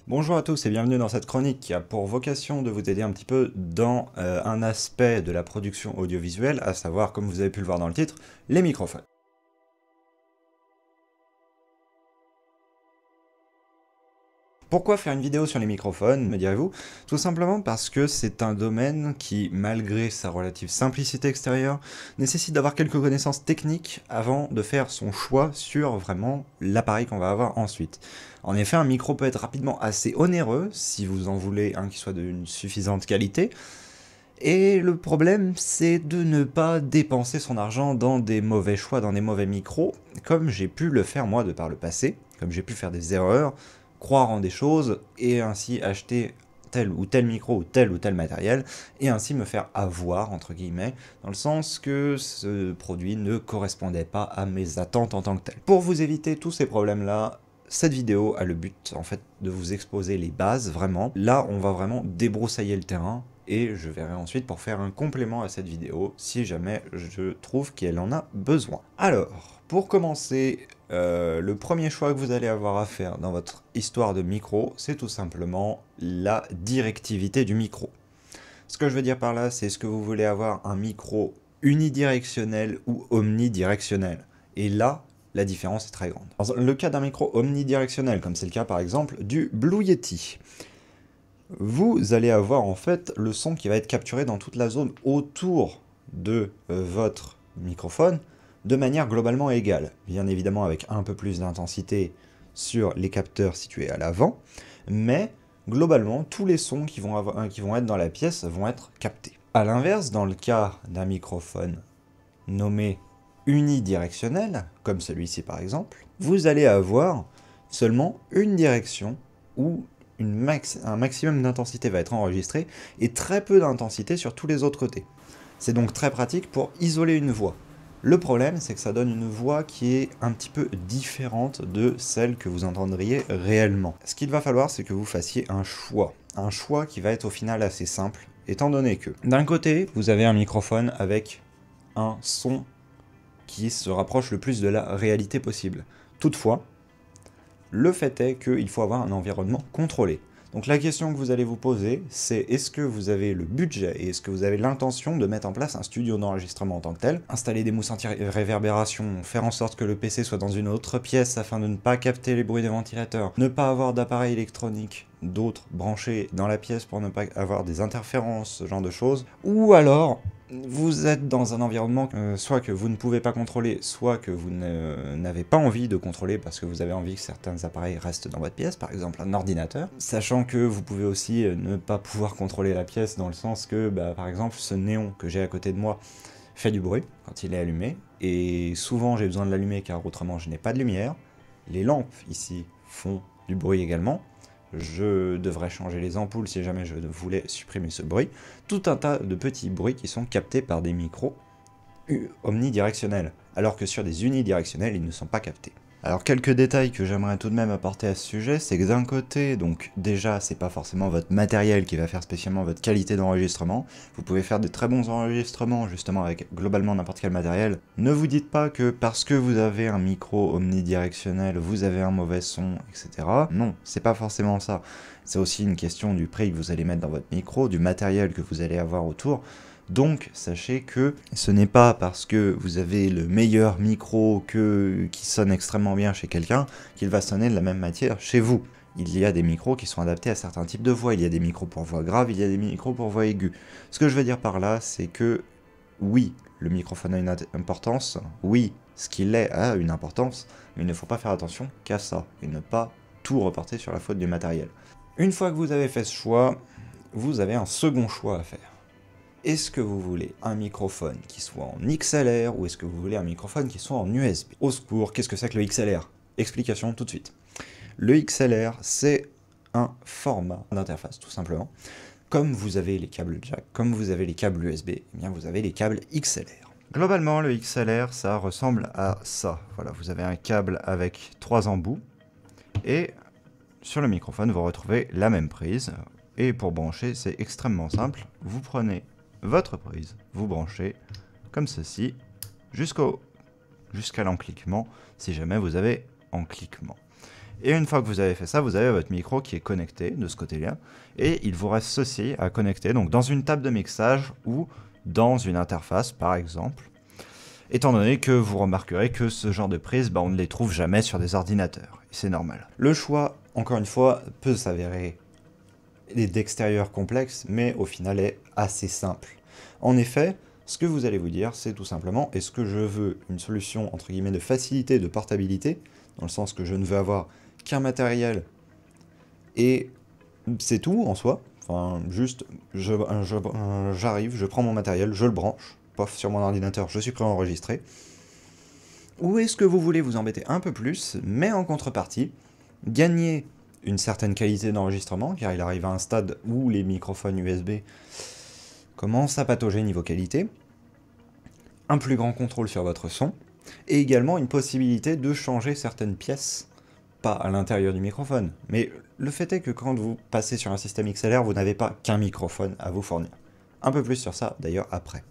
Bonjour à tous et bienvenue dans cette chronique qui a pour vocation de vous aider un petit peu dans un aspect de la production audiovisuelle, à savoir, comme vous avez pu le voir dans le titre, les microphones. Pourquoi faire une vidéo sur les microphones, me direz-vous? Tout simplement parce que c'est un domaine qui, malgré sa relative simplicité extérieure, nécessite d'avoir quelques connaissances techniques avant de faire son choix sur vraiment l'appareil qu'on va avoir ensuite. En effet, un micro peut être rapidement assez onéreux, si vous en voulez un qui soit d'une suffisante qualité, et le problème, c'est de ne pas dépenser son argent dans des mauvais choix, dans des mauvais micros, comme j'ai pu le faire moi de par le passé, comme j'ai pu faire des erreurs, croire en des choses, et ainsi acheter tel ou tel micro ou tel matériel, et ainsi me faire avoir, entre guillemets, dans le sens que ce produit ne correspondait pas à mes attentes en tant que tel. Pour vous éviter tous ces problèmes-là, cette vidéo a le but, en fait, de vous exposer les bases, vraiment. Là, on va vraiment débroussailler le terrain, et je verrai ensuite pour faire un complément à cette vidéo, si jamais je trouve qu'elle en a besoin. Alors, pour commencer, le premier choix que vous allez avoir à faire dans votre histoire de micro, c'est tout simplement la directivité du micro. Ce que je veux dire par là, c'est est-ce que vous voulez avoir un micro unidirectionnel ou omnidirectionnel. Et là, la différence est très grande. Dans le cas d'un micro omnidirectionnel, comme c'est le cas par exemple du Blue Yeti, vous allez avoir en fait le son qui va être capturé dans toute la zone autour de votre microphone de manière globalement égale. Bien évidemment avec un peu plus d'intensité sur les capteurs situés à l'avant, mais globalement tous les sons qui vont être dans la pièce vont être captés. A l'inverse, dans le cas d'un microphone nommé unidirectionnel, comme celui-ci par exemple, vous allez avoir seulement une direction où un maximum d'intensité va être enregistré et très peu d'intensité sur tous les autres côtés. C'est donc très pratique pour isoler une voix. Le problème, c'est que ça donne une voix qui est un petit peu différente de celle que vous entendriez réellement. Ce qu'il va falloir, c'est que vous fassiez un choix qui va être au final assez simple, étant donné que d'un côté, vous avez un microphone avec un son qui se rapproche le plus de la réalité possible. Toutefois, le fait est qu'il faut avoir un environnement contrôlé. Donc la question que vous allez vous poser, c'est est-ce que vous avez le budget et est-ce que vous avez l'intention de mettre en place un studio d'enregistrement en tant que tel, installer des mousses anti-réverbération, faire en sorte que le PC soit dans une autre pièce afin de ne pas capter les bruits des ventilateurs, ne pas avoir d'appareil électronique d'autres branchés dans la pièce pour ne pas avoir des interférences, ce genre de choses, ou alors vous êtes dans un environnement soit que vous ne pouvez pas contrôler, soit que vous n'avez pas envie de contrôler parce que vous avez envie que certains appareils restent dans votre pièce, par exemple un ordinateur, sachant que vous pouvez aussi ne pas pouvoir contrôler la pièce dans le sens que, par exemple, ce néon que j'ai à côté de moi fait du bruit quand il est allumé, et souvent j'ai besoin de l'allumer car autrement je n'ai pas de lumière. Les lampes ici font du bruit également. Je devrais changer les ampoules si jamais je voulais supprimer ce bruit. Tout un tas de petits bruits qui sont captés par des micros omnidirectionnels, alors que sur des unidirectionnels, ils ne sont pas captés. Alors quelques détails que j'aimerais tout de même apporter à ce sujet, c'est que d'un côté, donc déjà, c'est pas forcément votre matériel qui va faire spécialement votre qualité d'enregistrement. Vous pouvez faire de très bons enregistrements justement avec globalement n'importe quel matériel. Ne vous dites pas que parce que vous avez un micro omnidirectionnel, vous avez un mauvais son, etc. Non, c'est pas forcément ça. C'est aussi une question du prix que vous allez mettre dans votre micro, du matériel que vous allez avoir autour. Donc, sachez que ce n'est pas parce que vous avez le meilleur micro qui sonne extrêmement bien chez quelqu'un qu'il va sonner de la même matière chez vous. Il y a des micros qui sont adaptés à certains types de voix. Il y a des micros pour voix grave, il y a des micros pour voix aiguë. Ce que je veux dire par là, c'est que oui, le microphone a une importance, oui, ce qu'il est a une importance, mais il ne faut pas faire attention qu'à ça, et ne pas tout reporter sur la faute du matériel. Une fois que vous avez fait ce choix, vous avez un second choix à faire. Est-ce que vous voulez un microphone qui soit en XLR ou est-ce que vous voulez un microphone qui soit en USB? Au secours, qu'est-ce que c'est que le XLR? Explication tout de suite. Le XLR, c'est un format d'interface, tout simplement. Comme vous avez les câbles jack, comme vous avez les câbles USB, eh bien vous avez les câbles XLR. Globalement, le XLR, ça ressemble à ça. Voilà, vous avez un câble avec 3 embouts et sur le microphone, vous retrouvez la même prise. Et pour brancher, c'est extrêmement simple. Vous prenez votre prise, vous branchez comme ceci jusqu'à l'encliquement, si jamais vous avez encliquement. Et une fois que vous avez fait ça, vous avez votre micro qui est connecté de ce côté-là, et il vous reste ceci à connecter, donc dans une table de mixage ou dans une interface par exemple, étant donné que vous remarquerez que ce genre de prise, on ne les trouve jamais sur des ordinateurs, et c'est normal. Le choix, encore une fois, peut s'avérer d'extérieur complexe, mais au final est assez simple. En effet, ce que vous allez vous dire, c'est tout simplement, est-ce que je veux une solution entre guillemets de facilité, de portabilité, dans le sens que je ne veux avoir qu'un matériel et c'est tout en soi, enfin juste j'arrive, je prends mon matériel, je le branche, pof sur mon ordinateur, je suis prêt à enregistrer. Ou est-ce que vous voulez vous embêter un peu plus, mais en contrepartie, gagner une certaine qualité d'enregistrement, car il arrive à un stade où les microphones USB commencent à patauger niveau qualité, un plus grand contrôle sur votre son, et également une possibilité de changer certaines pièces, pas à l'intérieur du microphone, mais le fait est que quand vous passez sur un système XLR, vous n'avez pas qu'un microphone à vous fournir. Un peu plus sur ça d'ailleurs après.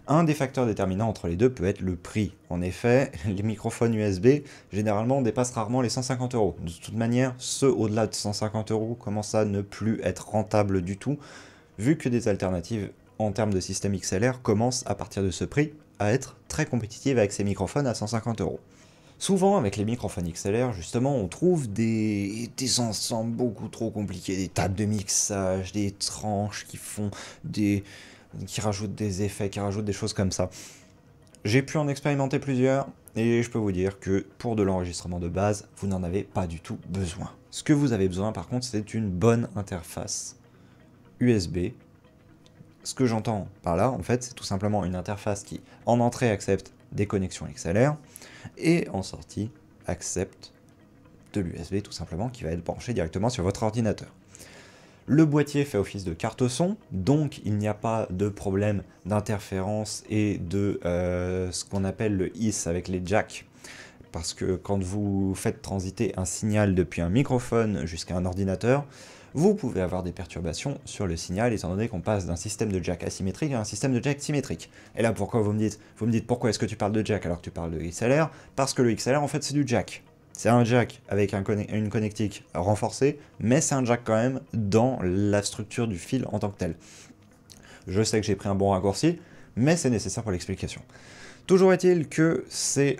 Un des facteurs déterminants entre les deux peut être le prix. En effet, les microphones USB, généralement, dépassent rarement les 150 €. De toute manière, ceux au-delà de 150 € commencent à ne plus être rentables du tout, vu que des alternatives en termes de système XLR commencent à partir de ce prix à être très compétitives avec ces microphones à 150 €. Souvent, avec les microphones XLR, justement, on trouve des ensembles beaucoup trop compliqués, des tables de mixage, des tranches qui rajoutent des effets, qui rajoutent des choses comme ça. J'ai pu en expérimenter plusieurs, et je peux vous dire que pour de l'enregistrement de base, vous n'en avez pas du tout besoin. Ce que vous avez besoin, par contre, c'est une bonne interface USB. Ce que j'entends par là, en fait, c'est tout simplement une interface qui, en entrée, accepte des connexions XLR, et en sortie, accepte de l'USB, tout simplement, qui va être branché directement sur votre ordinateur. Le boîtier fait office de carte son, donc il n'y a pas de problème d'interférence et de ce qu'on appelle le hiss avec les jacks. Parce que quand vous faites transiter un signal depuis un microphone jusqu'à un ordinateur, vous pouvez avoir des perturbations sur le signal, étant donné qu'on passe d'un système de jack asymétrique à un système de jack symétrique. Et là, pourquoi vous me dites pourquoi est-ce que tu parles de jack alors que tu parles de XLR? Parce que le XLR, en fait, c'est du jack. C'est un jack avec une connectique renforcée, mais c'est un jack quand même dans la structure du fil en tant que tel. Je sais que j'ai pris un bon raccourci, mais c'est nécessaire pour l'explication. Toujours est-il que c'est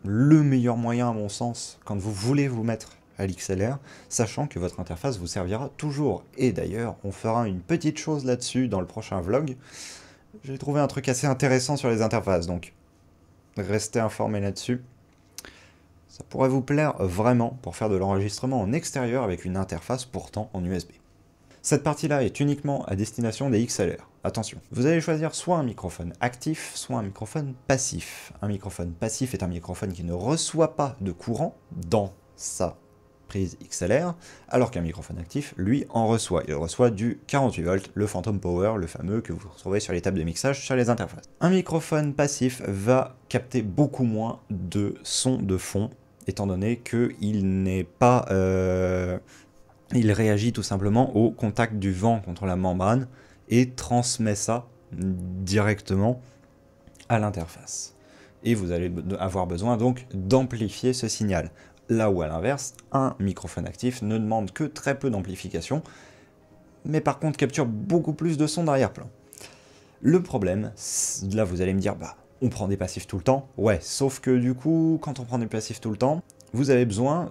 le meilleur moyen, à mon sens, quand vous voulez vous mettre à l'XLR, sachant que votre interface vous servira toujours. Et d'ailleurs, on fera une petite chose là-dessus dans le prochain vlog. J'ai trouvé un truc assez intéressant sur les interfaces, donc restez informés là-dessus. Ça pourrait vous plaire vraiment pour faire de l'enregistrement en extérieur avec une interface pourtant en USB. Cette partie-là est uniquement à destination des XLR. Attention, vous allez choisir soit un microphone actif, soit un microphone passif. Un microphone passif est un microphone qui ne reçoit pas de courant dans sa prise XLR, alors qu'un microphone actif, lui, en reçoit. Il reçoit du 48 volts, le Phantom Power, le fameux que vous retrouvez sur les tables de mixage sur les interfaces. Un microphone passif va capter beaucoup moins de son de fond, étant donné qu'il n'est pas... il réagit tout simplement au contact du vent contre la membrane et transmet ça directement à l'interface. Et vous allez avoir besoin donc d'amplifier ce signal. Là où à l'inverse, un microphone actif ne demande que très peu d'amplification, mais par contre capture beaucoup plus de son d'arrière-plan. Le problème, là vous allez me dire, on prend des passifs tout le temps. Ouais, sauf que du coup, quand on prend des passifs tout le temps, vous avez besoin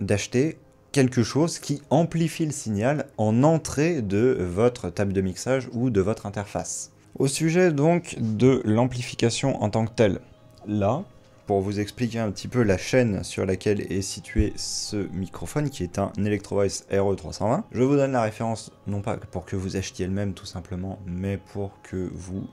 d'acheter quelque chose qui amplifie le signal en entrée de votre table de mixage ou de votre interface. Au sujet donc de l'amplification en tant que telle, là, pour vous expliquer un petit peu la chaîne sur laquelle est situé ce microphone, qui est un Electro-Voice RE320. Je vous donne la référence, non pas pour que vous achetiez le même tout simplement, mais pour que vous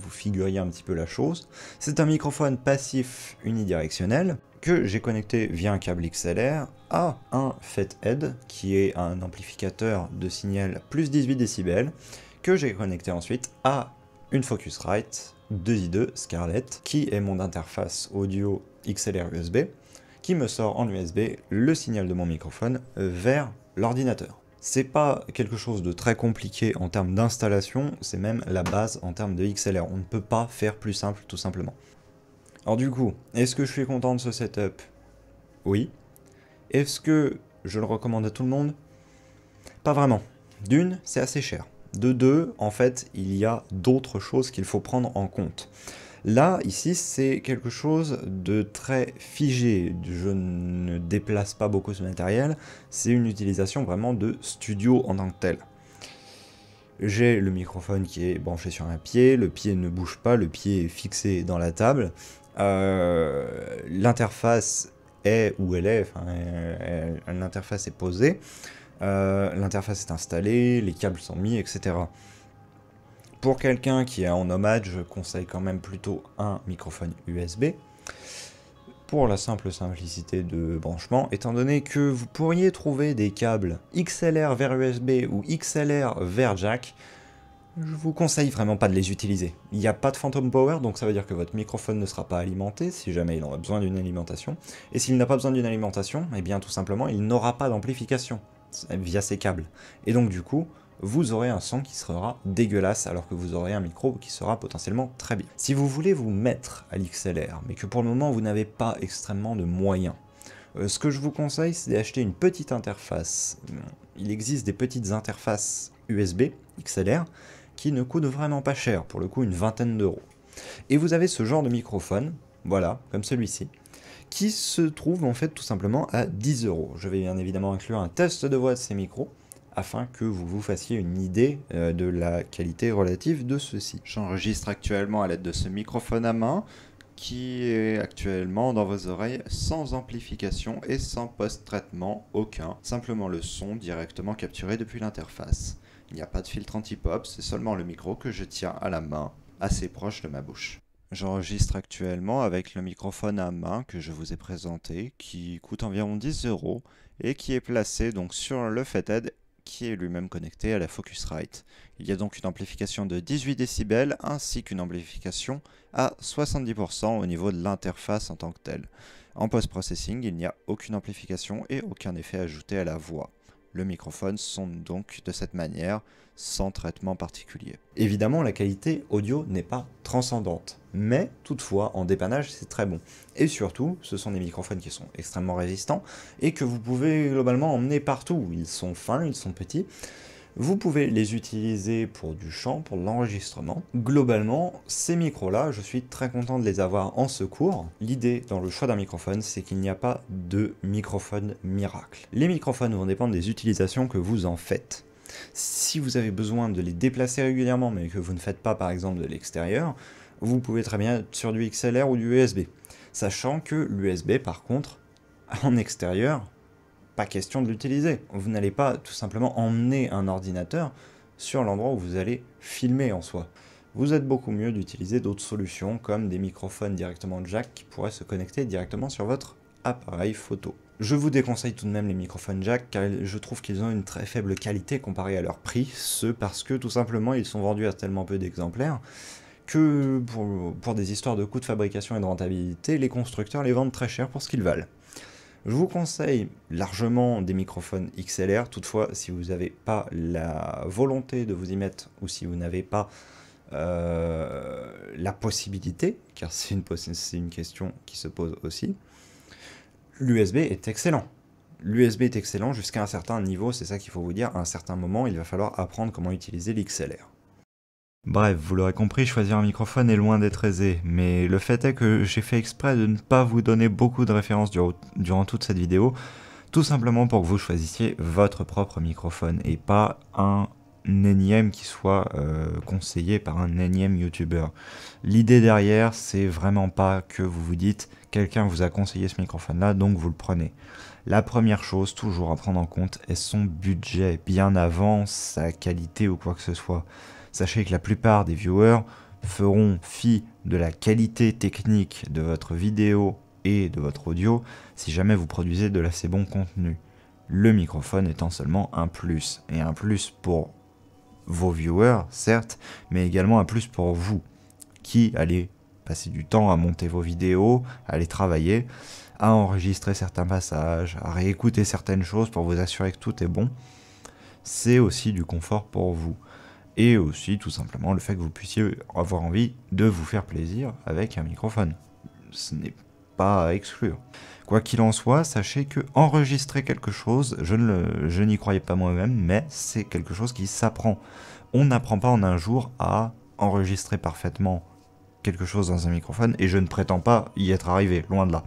figuriez un petit peu la chose. C'est un microphone passif unidirectionnel que j'ai connecté via un câble XLR à un Fathead, qui est un amplificateur de signal plus 18 décibels, que j'ai connecté ensuite à une Focusrite 2i2 Scarlett, qui est mon interface audio XLR USB, qui me sort en USB le signal de mon microphone vers l'ordinateur. C'est pas quelque chose de très compliqué en termes d'installation, c'est même la base en termes de XLR. On ne peut pas faire plus simple, tout simplement. Alors du coup, est-ce que je suis content de ce setup? Oui. Est-ce que je le recommande à tout le monde? Pas vraiment. D'une, c'est assez cher. De deux, en fait, il y a d'autres choses qu'il faut prendre en compte. Là, ici, c'est quelque chose de très figé. Je ne déplace pas beaucoup ce matériel. C'est une utilisation vraiment de studio en tant que tel. J'ai le microphone qui est branché sur un pied, le pied ne bouge pas, le pied est fixé dans la table. L'interface est où elle est, enfin, l'interface est posée, l'interface est installée, les câbles sont mis, etc. Pour quelqu'un qui est en nomade, je conseille quand même plutôt un microphone USB, pour la simple simplicité de branchement, étant donné que vous pourriez trouver des câbles XLR vers USB ou XLR vers jack, je vous conseille vraiment pas de les utiliser. Il n'y a pas de phantom power, donc ça veut dire que votre microphone ne sera pas alimenté, si jamais il aura besoin d'une alimentation. Et s'il n'a pas besoin d'une alimentation, eh bien tout simplement, il n'aura pas d'amplification via ces câbles. Et donc du coup, vous aurez un son qui sera dégueulasse, alors que vous aurez un micro qui sera potentiellement très bien. Si vous voulez vous mettre à l'XLR, mais que pour le moment vous n'avez pas extrêmement de moyens, ce que je vous conseille, c'est d'acheter une petite interface. Il existe des petites interfaces USB XLR, qui ne coûte vraiment pas cher, pour le coup une vingtaine d'euros. Et vous avez ce genre de microphone, voilà, comme celui-ci, qui se trouve en fait tout simplement à 10 euros. Je vais bien évidemment inclure un test de voix de ces micros, afin que vous vous fassiez une idée de la qualité relative de ceux-ci. J'enregistre actuellement à l'aide de ce microphone à main, qui est actuellement dans vos oreilles sans amplification et sans post-traitement aucun, simplement le son directement capturé depuis l'interface. Il n'y a pas de filtre anti-pop, c'est seulement le micro que je tiens à la main, assez proche de ma bouche. J'enregistre actuellement avec le microphone à main que je vous ai présenté, qui coûte environ 10 euros et qui est placé donc sur le Fathead, qui est lui-même connecté à la Focusrite. Il y a donc une amplification de 18 décibels ainsi qu'une amplification à 70% au niveau de l'interface en tant que telle. En post-processing, il n'y a aucune amplification et aucun effet ajouté à la voix. Le microphone sonne donc de cette manière, sans traitement particulier. Évidemment, la qualité audio n'est pas transcendante, mais toutefois, en dépannage, c'est très bon. Et surtout, ce sont des microphones qui sont extrêmement résistants et que vous pouvez globalement emmener partout. Ils sont fins, ils sont petits. Vous pouvez les utiliser pour du chant, pour de l'enregistrement. Globalement, ces micros-là, je suis très content de les avoir en secours. L'idée dans le choix d'un microphone, c'est qu'il n'y a pas de microphone miracle. Les microphones vont dépendre des utilisations que vous en faites. Si vous avez besoin de les déplacer régulièrement, mais que vous ne faites pas par exemple de l'extérieur, vous pouvez très bien être sur du XLR ou du USB. Sachant que l'USB, par contre, en extérieur, pas question de l'utiliser. Vous n'allez pas tout simplement emmener un ordinateur sur l'endroit où vous allez filmer en soi. Vous êtes beaucoup mieux d'utiliser d'autres solutions comme des microphones directement jack qui pourraient se connecter directement sur votre appareil photo. Je vous déconseille tout de même les microphones jack car je trouve qu'ils ont une très faible qualité comparée à leur prix, ce parce que tout simplement ils sont vendus à tellement peu d'exemplaires que pour des histoires de coûts de fabrication et de rentabilité, les constructeurs les vendent très cher pour ce qu'ils valent. Je vous conseille largement des microphones XLR, toutefois si vous n'avez pas la volonté de vous y mettre ou si vous n'avez pas la possibilité, car c'est une question qui se pose aussi, l'USB est excellent. L'USB est excellent jusqu'à un certain niveau, c'est ça qu'il faut vous dire, à un certain moment il va falloir apprendre comment utiliser l'XLR. Bref, vous l'aurez compris, choisir un microphone est loin d'être aisé, mais le fait est que j'ai fait exprès de ne pas vous donner beaucoup de références durant toute cette vidéo, tout simplement pour que vous choisissiez votre propre microphone et pas un énième qui soit conseillé par un énième youtubeur. L'idée derrière, c'est vraiment pas que vous vous dites quelqu'un vous a conseillé ce microphone là, donc vous le prenez. La première chose toujours à prendre en compte est son budget, bien avant sa qualité ou quoi que ce soit. Sachez que la plupart des viewers feront fi de la qualité technique de votre vidéo et de votre audio si jamais vous produisez de l'assez bon contenu. Le microphone étant seulement un plus, et un plus pour vos viewers, certes, mais également un plus pour vous, qui allez passer du temps à monter vos vidéos, à les travailler, à enregistrer certains passages, à réécouter certaines choses pour vous assurer que tout est bon. C'est aussi du confort pour vous. Et aussi tout simplement le fait que vous puissiez avoir envie de vous faire plaisir avec un microphone. Ce n'est pas à exclure. Quoi qu'il en soit, sachez que enregistrer quelque chose, je n'y croyais pas moi-même, mais c'est quelque chose qui s'apprend. On n'apprend pas en un jour à enregistrer parfaitement quelque chose dans un microphone, et je ne prétends pas y être arrivé, loin de là.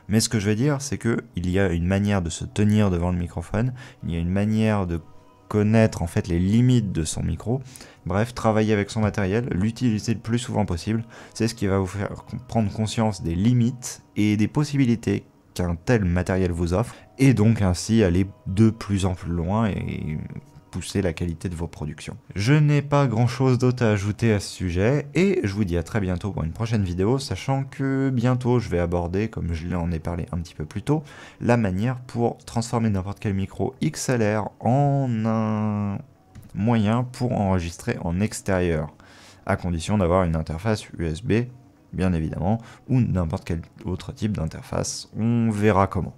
Mais ce que je veux dire, c'est qu'il y a une manière de se tenir devant le microphone, il y a une manière de connaître en fait les limites de son micro. Bref, travailler avec son matériel, l'utiliser le plus souvent possible, c'est ce qui va vous faire prendre conscience des limites et des possibilités qu'un tel matériel vous offre, et donc ainsi aller de plus en plus loin et pousser la qualité de vos productions. Je n'ai pas grand chose d'autre à ajouter à ce sujet, et je vous dis à très bientôt pour une prochaine vidéo, sachant que bientôt je vais aborder, comme je l'en ai parlé un petit peu plus tôt, la manière pour transformer n'importe quel micro XLR en un moyen pour enregistrer en extérieur, à condition d'avoir une interface USB, bien évidemment, ou n'importe quel autre type d'interface, on verra comment.